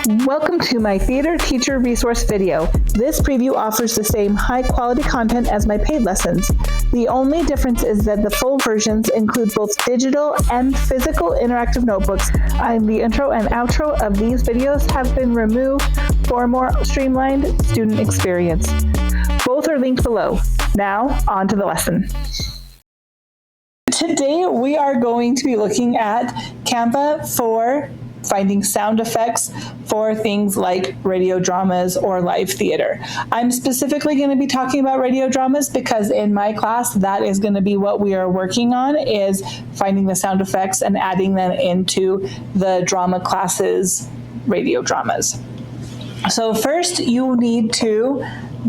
Welcome to my Theater Teacher Resource video. This preview offers the same high-quality content as my paid lessons. The only difference is that the full versions include both digital and physical interactive notebooks, and the intro and outro of these videos have been removed for a more streamlined student experience. Both are linked below. Now, on to the lesson. Today, we are going to be looking at Canva for finding sound effects for things like radio dramas or live theater. I'm specifically going to be talking about radio dramas because in my class, that is going to be what we are working on, is finding the sound effects and adding them into the drama classes' radio dramas. So first, you need to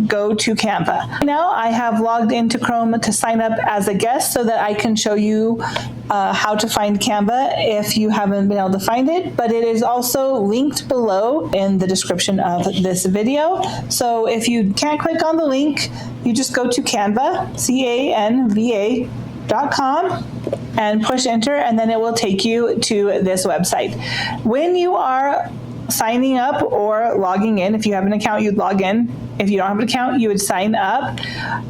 go to Canva. Now I have logged into Chrome to sign up as a guest so that I can show you how to find Canva if you haven't been able to find it, but it is also linked below in the description of this video. So if you can't click on the link, you just go to Canva, canva.com, and push enter, and then it will take you to this website. When you are signing up or logging in, if you have an account, you'd log in. If you don't have an account, you would sign up.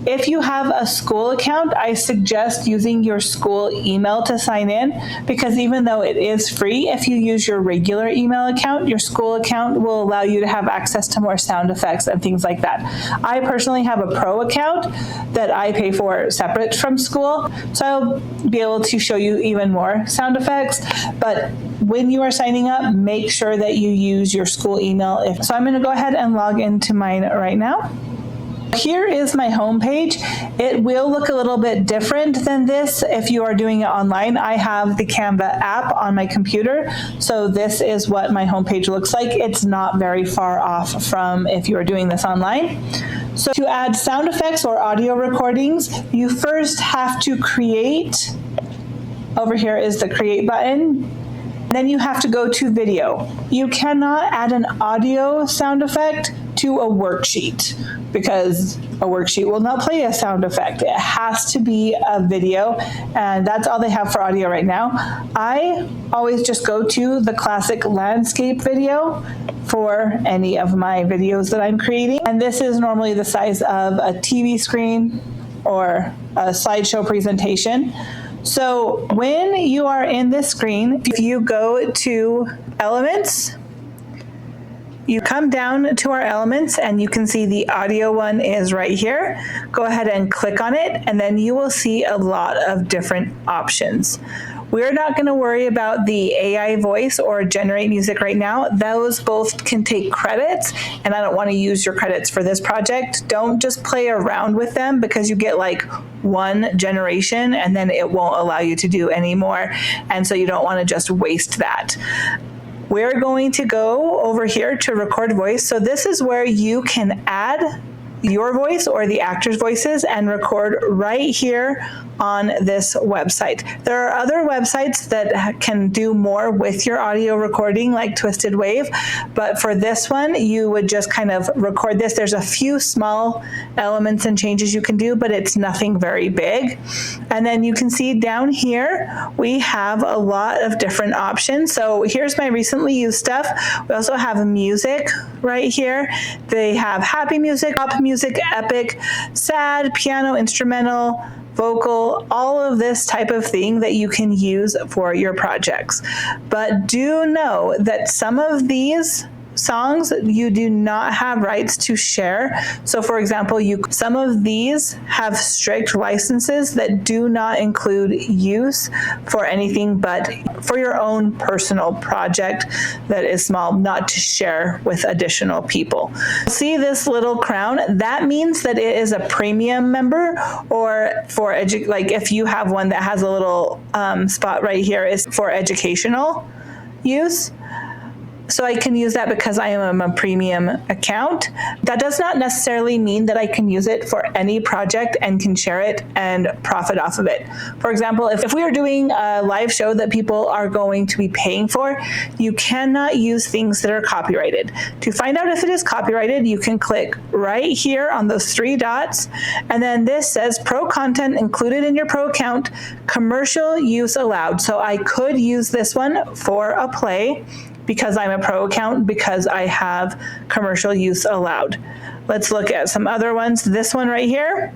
If you have a school account, I suggest using your school email to sign in, because even though it is free, if you use your regular email account, your school account will allow you to have access to more sound effects and things like that. I personally have a pro account that I pay for separate from school, so I'll be able to show you even more sound effects. But when you are signing up, make sure that you use your school email. So I'm going to go ahead and log into mine right now. Here is my home page. It will look a little bit different than this if you are doing it online. I have the Canva app on my computer, so this is what my home page looks like. It's not very far off from if you are doing this online. So to add sound effects or audio recordings, you first have to create. Over here is the create button. Then you have to go to video. You cannot add an audio sound effect to a worksheet because a worksheet will not play a sound effect. It has to be a video, and that's all they have for audio right now. I always just go to the classic landscape video for any of my videos that I'm creating, and this is normally the size of a TV screen or a slideshow presentation. So when you are in this screen, if you go to Elements, you come down to our elements and you can see the audio one is right here. Go ahead and click on it, and then you will see a lot of different options. We're not going to worry about the AI voice or generate music right now. Those both can take credits, and I don't want to use your credits for this project. Don't just play around with them because you get like one generation and then it won't allow you to do any more. And so you don't want to just waste that. We're going to go over here to record voice. So this is where you can add your voice or the actor's voices and record right here on this website. There are other websites that can do more with your audio recording, like Twisted Wave, but for this one, you would just kind of record this. There's a few small elements and changes you can do, but it's nothing very big. And then you can see down here, we have a lot of different options. So here's my recently used stuff. We also have music right here. They have happy music, pop music, epic, sad, piano, instrumental, vocal, all of this type of thing that you can use for your projects. But do know that some of these songs you do not have rights to share. So for example, some of these have strict licenses that do not include use for anything but for your own personal project that is small, not to share with additional people. See this little crown? That means that it is a premium member, or for like if you have one that has a little spot right here is for educational use. So I can use that because I am a premium account. That does not necessarily mean that I can use it for any project and can share it and profit off of it. For example, if we are doing a live show that people are going to be paying for, you cannot use things that are copyrighted. To find out if it is copyrighted, you can click right here on those three dots, and then this says pro content included in your pro account, commercial use allowed. So I could use this one for a play, because I'm a pro account, because I have commercial use allowed. Let's look at some other ones. This one right here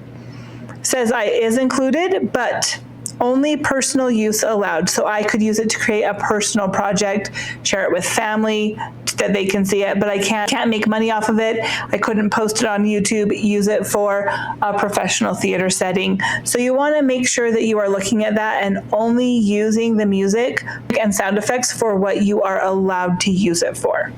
says is included, but only personal use allowed. So I could use it to create a personal project, share it with family that they can see it, but I can't make money off of it. I couldn't post it on YouTube, use it for a professional theater setting. So you want to make sure that you are looking at that and only using the music and sound effects for what you are allowed to use it for.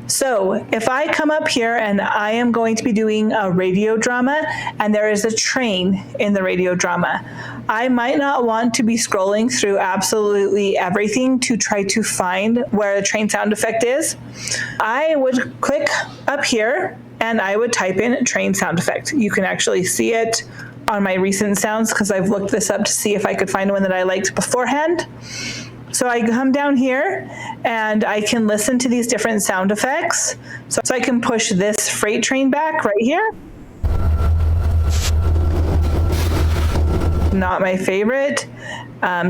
So if I come up here and I am going to be doing a radio drama and there is a train in the radio drama, I might not want to be scrolling through absolutely everything to try to find where the train sound effect is. I would click up here and I would type in train sound effect. You can actually see it on my recent sounds because I've looked this up to see if I could find one that I liked beforehand. So I come down here and I can listen to these different sound effects. So I can push this freight train back right here. Not my favorite.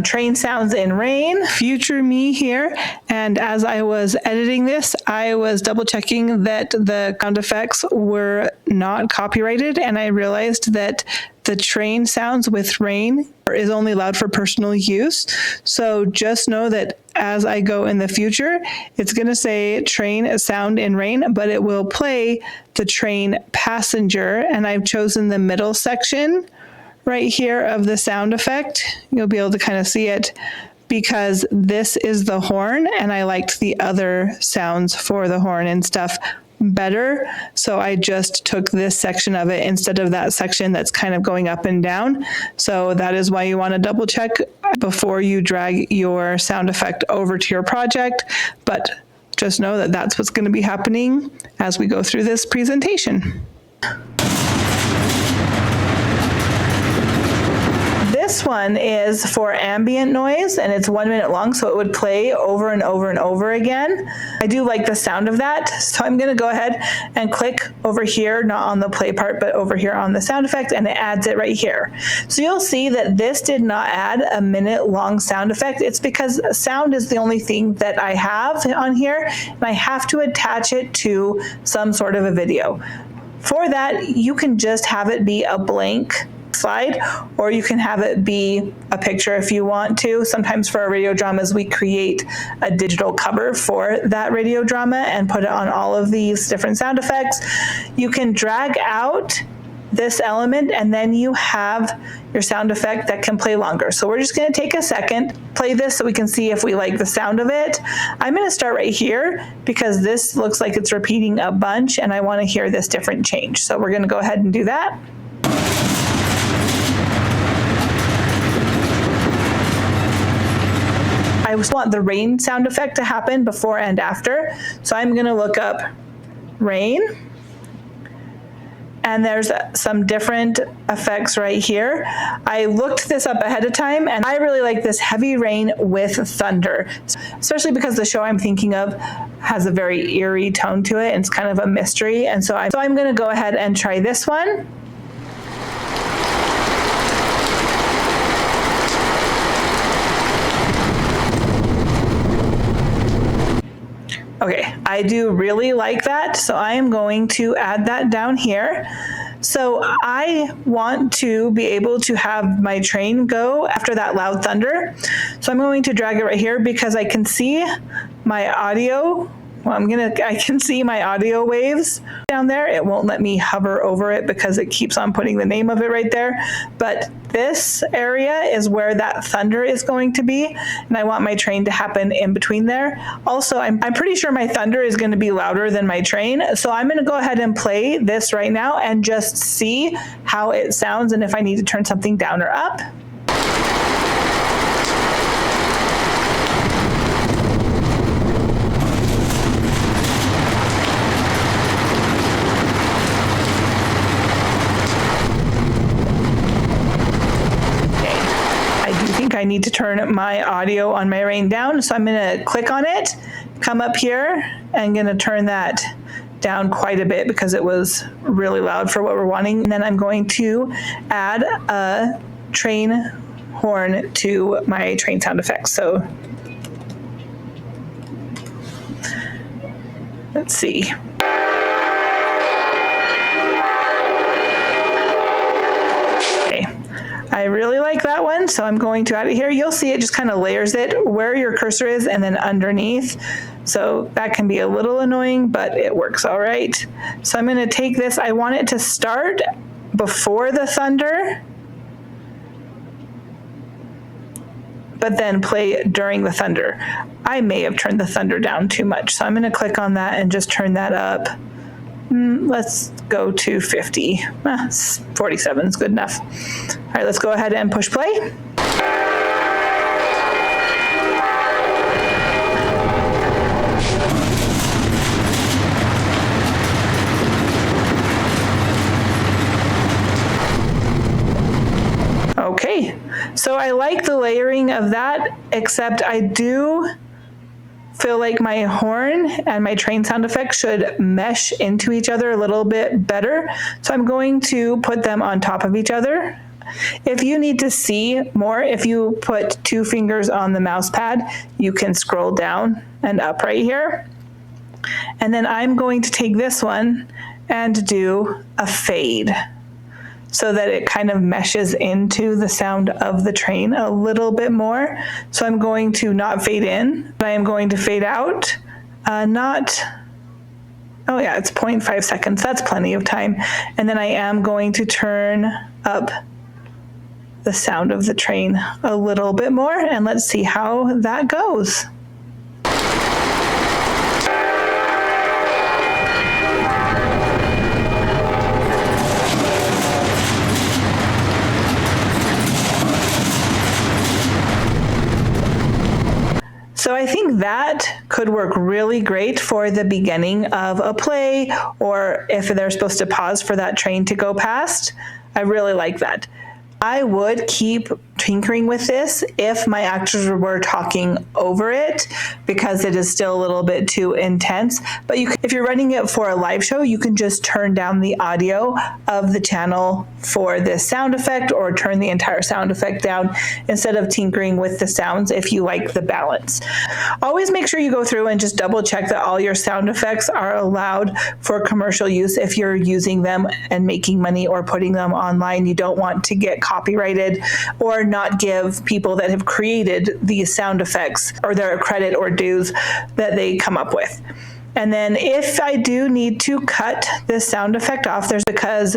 Train sounds in rain. Future me here. And as I was editing this, I was double checking that the sound effects were not copyrighted. And I realized that the train sounds with rain is only allowed for personal use. So just know that as I go in the future, it's going to say train sound in rain, but it will play the train passenger. And I've chosen the middle section right here of the sound effect. You'll be able to kind of see it because this is the horn and I liked the other sounds for the horn and stuff better. So I just took this section of it instead of that section that's kind of going up and down. So that is why you want to double check before you drag your sound effect over to your project. But just know that that's what's going to be happening as we go through this presentation. This one is for ambient noise and it's 1 minute long, so it would play over and over and over again. I do like the sound of that, so I'm going to go ahead and click over here, not on the play part, but over here on the sound effect, and it adds it right here. So you'll see that this did not add a minute long sound effect. It's because sound is the only thing that I have on here, and I have to attach it to some sort of a video. For that, you can just have it be a blank slide, or you can have it be a picture if you want to. Sometimes for our radio dramas, we create a digital cover for that radio drama and put it on all of these different sound effects. You can drag out this element and then you have your sound effect that can play longer. So we're just going to take a second, play this so we can see if we like the sound of it. I'm going to start right here because this looks like it's repeating a bunch and I want to hear this different change. So we're going to go ahead and do that. I want the rain sound effect to happen before and after. So I'm going to look up rain. And there's some different effects right here. I looked this up ahead of time and I really like this heavy rain with thunder, especially because the show I'm thinking of has a very eerie tone to it and it's kind of a mystery. And so I'm going to go ahead and try this one. Okay, I do really like that, so I am going to add that down here. So I want to be able to have my train go after that loud thunder. So I'm going to drag it right here because I can see my audio. Well, I can see my audio waves down there. It won't let me hover over it because it keeps on putting the name of it right there. But this area is where that thunder is going to be. And I want my train to happen in between there. Also, I'm pretty sure my thunder is going to be louder than my train. So I'm going to go ahead and play this right now and just see how it sounds and if I need to turn something down or up. I need to turn my audio on my rain down. So I'm going to click on it, come up here, and I'm going to turn that down quite a bit because it was really loud for what we're wanting. And then I'm going to add a train horn to my train sound effects. So Let's see. Okay, I really like that one, so I'm going to add it here. You'll see it just kind of layers it where your cursor is and then underneath. So that can be a little annoying, but it works all right. So I'm going to take this. I want it to start before the thunder, but then play during the thunder. I may have turned the thunder down too much, so I'm going to click on that and just turn that up. Let's go to 50. 47 is good enough. All right, let's go ahead and push play. Okay, so I like the layering of that, except I do feel like my horn and my train sound effects should mesh into each other a little bit better. So I'm going to put them on top of each other. If you need to see more, if you put 2 fingers on the mouse pad, you can scroll down and up right here. And then I'm going to take this one and do a fade, so that it kind of meshes into the sound of the train a little bit more. So I'm going to not fade in, but I am going to fade out. Oh yeah, it's 0.5 seconds. That's plenty of time. And then I am going to turn up the sound of the train a little bit more, and let's see how that goes. So I think that could work really great for the beginning of a play, or if they're supposed to pause for that train to go past. I really like that. I would keep tinkering with this if my actors were talking over it, because it is still a little bit too intense. But if you're running it for a live show, you can just turn down the audio of the channel for this sound effect, or turn the entire sound effect down instead of tinkering with the sounds if you like the balance. Always make sure you go through and just double check that all your sound effects are allowed for commercial use. If you're using them and making money or putting them online, you don't want to get copyrighted or not give people that have created these sound effects or their credit or dues that they come up with. And then if I do need to cut this sound effect off, there's because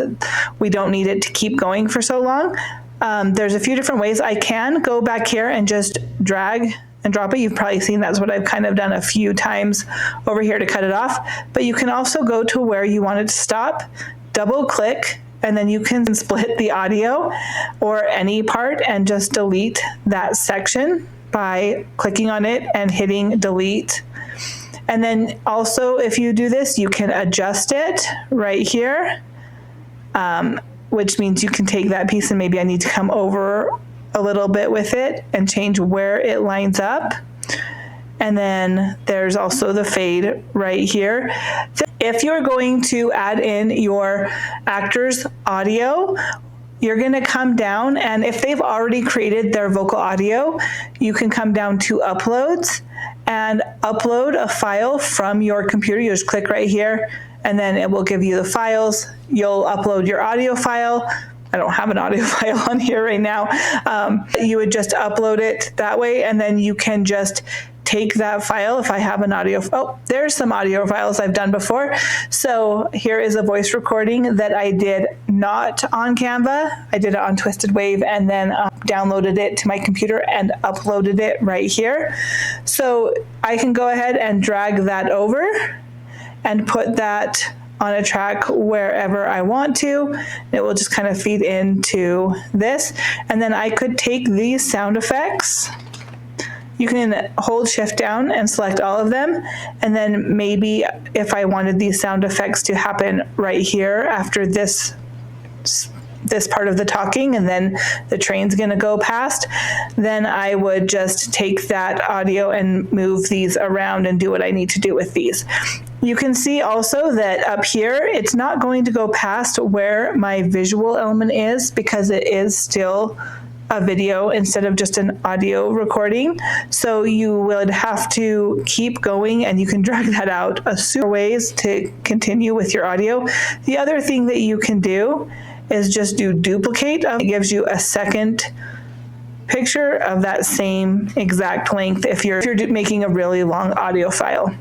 we don't need it to keep going for so long. There's a few different ways. I can go back here and just drag and drop it. You've probably seen that's what I've kind of done a few times over here to cut it off. But you can also go to where you want it to stop, double click, and then you can split the audio or any part and just delete that section by clicking on it and hitting delete. And then also, if you do this, you can adjust it right here, which means you can take that piece and maybe I need to come over a little bit with it and change where it lines up. And then there's also the fade right here. If you're going to add in your actor's audio, you're going to come down, and if they've already created their vocal audio, you can come down to uploads and upload a file from your computer. You just click right here and then it will give you the files. You'll upload your audio file. I don't have an audio file on here right now. You would just upload it that way, and then you can just take that file. If I have an audio, there's some audio files I've done before. So here is a voice recording that I did not on Canva. I did it on Twisted Wave and then downloaded it to my computer and uploaded it right here. So I can go ahead and drag that over and put that on a track wherever I want to. It will just kind of feed into this. And then I could take these sound effects. You can hold shift down and select all of them. And then maybe if I wanted these sound effects to happen right here after this part of the talking, and then the train's gonna go past, then I would just take that audio and move these around and do what I need to do with these. You can see also that up here, it's not going to go past where my visual element is, because it is still a video instead of just an audio recording. So you would have to keep going, and you can drag that out super ways to continue with your audio. The other thing that you can do is just do duplicate. It gives you a second picture of that same exact length if you're making a really long audio file.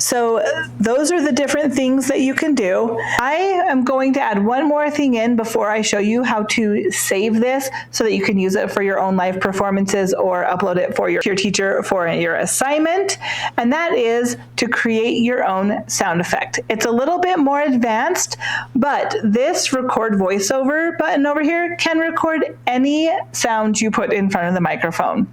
So those are the different things that you can do. I am going to add one more thing in before I show you how to save this so that you can use it for your own live performances or upload it for your teacher for your assignment, and that is to create your own sound effect. It's a little bit more advanced, but this record voiceover button over here can record any sound you put in front of the microphone.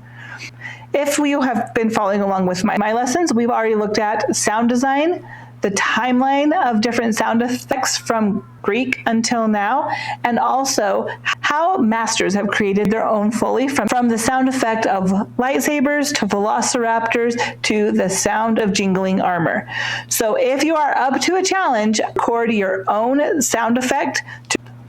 If you have been following along with my lessons, we've already looked at sound design, the timeline of different sound effects from Greek until now, and also how masters have created their own Foley from the sound effect of lightsabers to velociraptors to the sound of jingling armor. So if you are up to a challenge, record your own sound effect.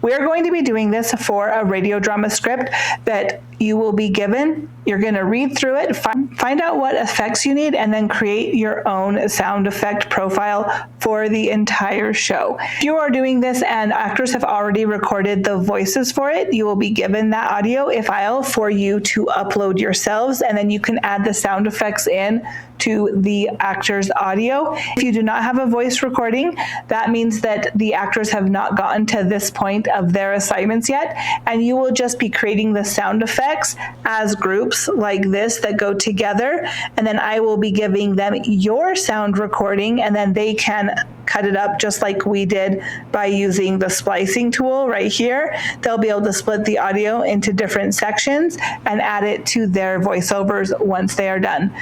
We're going to be doing this for a radio drama script that you will be given. You're going to read through it, find out what effects you need, and then create your own sound effect profile for the entire show. If you are doing this and actors have already recorded the voices for it, you will be given that audio file for you to upload yourselves, and then you can add the sound effects in to the actor's audio. If you do not have a voice recording, that means that the actors have not gotten to this point of their assignments yet, and you will just be creating the sound effects as groups like this that go together, and then I will be giving them your sound recording, and then they can cut it up just like we did by using the splicing tool right here. They'll be able to split the audio into different sections and add it to their voiceovers once they are done.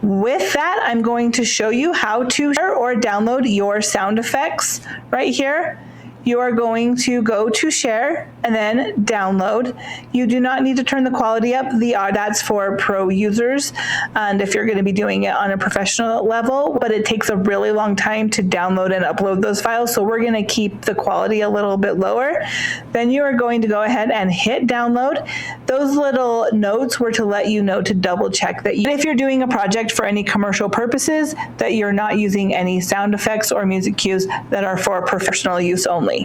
With that, I'm going to show you how to share or download your sound effects right here. You are going to go to share and then download. You do not need to turn the quality up. That's for pro users, and if you're going to be doing it on a professional level, but it takes a really long time to download and upload those files, so we're going to keep the quality a little bit lower. Then you are going to go ahead and hit download. Those little notes were to let you know to double check that if you're doing a project for any commercial purposes, that you're not using any sound effects or music cues that are for professional use only.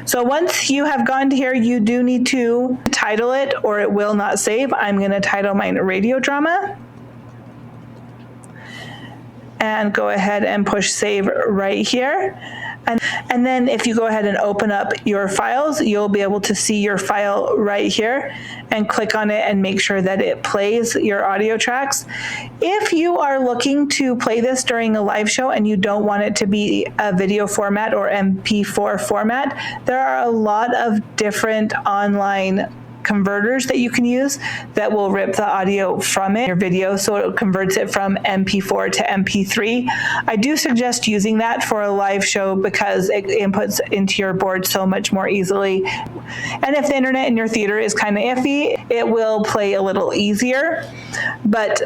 So once you have gone to here, you do need to title it or it will not save. I'm going to title mine Radio Drama and go ahead and push save right here. And then if you go ahead and open up your files, you'll be able to see your file right here and click on it and make sure that it plays your audio tracks. If you are looking to play this during a live show and you don't want it to be a video format or MP4 format, there are a lot of different online converters that you can use that will rip the audio from your video, so it converts it from MP4 to MP3. I do suggest using that for a live show because it inputs into your board so much more easily. And if the internet in your theater is kind of iffy, it will play a little easier. But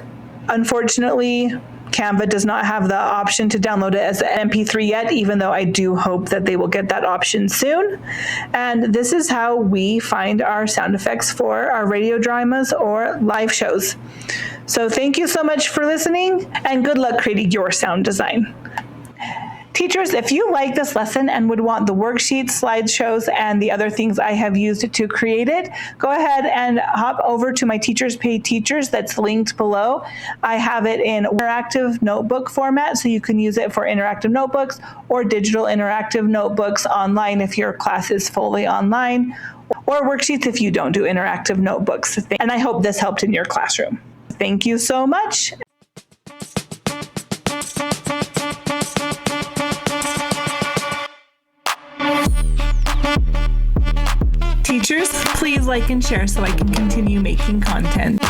unfortunately, Canva does not have the option to download it as an MP3 yet, even though I do hope that they will get that option soon. And this is how we find our sound effects for our radio dramas or live shows. So thank you so much for listening, and good luck creating your sound design. Teachers, if you like this lesson and would want the worksheets, slideshows, and the other things I have used to create it, go ahead and hop over to my Teachers Pay Teachers that's linked below. I have it in interactive notebook format, so you can use it for interactive notebooks or digital interactive notebooks online if your class is fully online, or worksheets if you don't do interactive notebooks. And I hope this helped in your classroom. Thank you so much. Teachers, please like and share so I can continue making content.